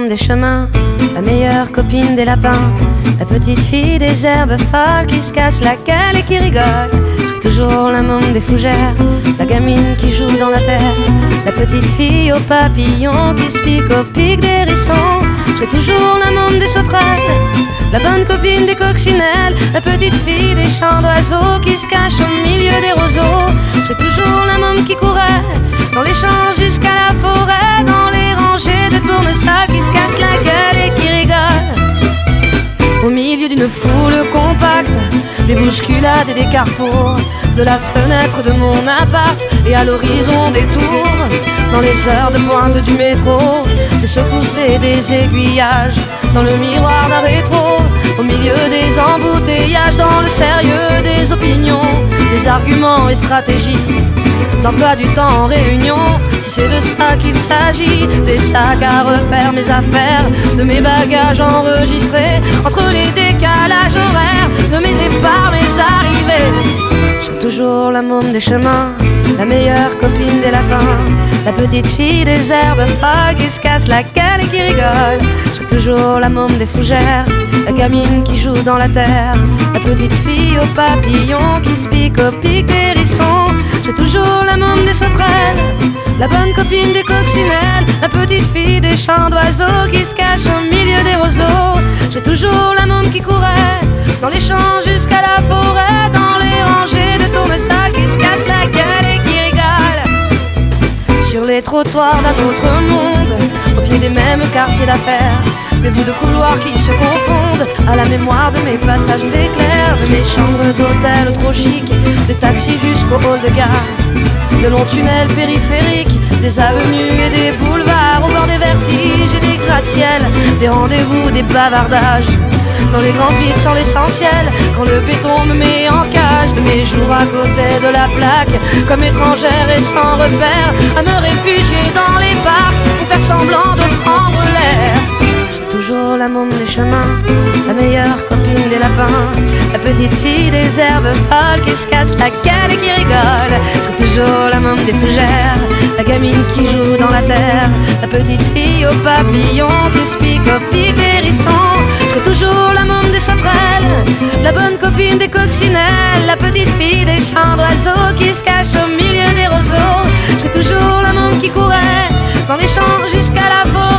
môme des chemins, la meilleure copine des lapins, la petite fille des herbes folles qui se casse la gueule et qui rigole. J'ai toujours la môme des fougères, la gamine qui joue dans la terre, la petite fille aux papillons qui se pique au pic des hérissons. J'ai toujours la môme des sauterelles, la bonne copine des coccinelles, la petite fille des chants d'oiseaux qui se cache au milieu des roseaux. J'ai toujours la môme qui courait dans les champs jusqu'à la forêt, dans les rangées de tournesols qui se cassent la gueule et qui rigolent. Au milieu d'une foule compacte, des bousculades et des carrefours, de la fenêtre de mon appart et à l'horizon des tours, dans les heures de pointe du métro, des secousses et des aiguillages, dans le miroir d'un rétro, au milieu des embouteillages, dans le sérieux des opinions, des arguments et stratégies, d'emploi du temps en réunion. Si c'est de ça qu'il s'agit, des sacs à refaire, mes affaires, de mes bagages enregistrés, entre les décalages horaires, de mes départs, mes arrivées. J'ai toujours la môme des chemins, la meilleure copine des lapins, la petite fille des herbes folles qui se casse la gueule et qui rigole. J'ai toujours la môme des fougères, la gamine qui joue dans la terre, la petite fille aux papillons qui se pique au pic des hérissons. J'ai toujours la môme des sauterelles, la bonne copine des coccinelles, la petite fille des chants d'oiseaux qui se cache au milieu des roseaux. J'ai toujours la môme qui courait dans les champs jusqu'à la forêt, dans les rangées de tournesols qui se cassent la gueule et qui rigolent. Sur les trottoirs d'un autre monde, au pied des mêmes quartiers d'affaires, des bouts de couloirs qui se confondent à la mémoire de mes passages éclairs, de mes chambres d'hôtel trop chic, des taxis jusqu'au hall de gare, de longs tunnels périphériques, des avenues et des boulevards, au bord des vertiges et des gratte-ciel, des rendez-vous, des bavardages, dans les grands vides sans l'essentiel, quand le béton me met en cage, de mes jours à côté de la plaque, comme étrangère et sans repère, à me réfugier dans les parcs pour faire semblant de prendre l'air. Toujours la môme des chemins, la meilleure copine des lapins, la petite fille des herbes folles qui se casse la gueule et qui rigole. J'ai toujours la môme des fougères, la gamine qui joue dans la terre, la petite fille aux papillons qui se pique au pic des hérissons. J'ai toujours la môme des sauterelles, la bonne copine des coccinelles, la petite fille des chants d'oiseaux qui se cache au milieu des roseaux. J'ai toujours la môme qui courait dans les champs jusqu'à la forêt,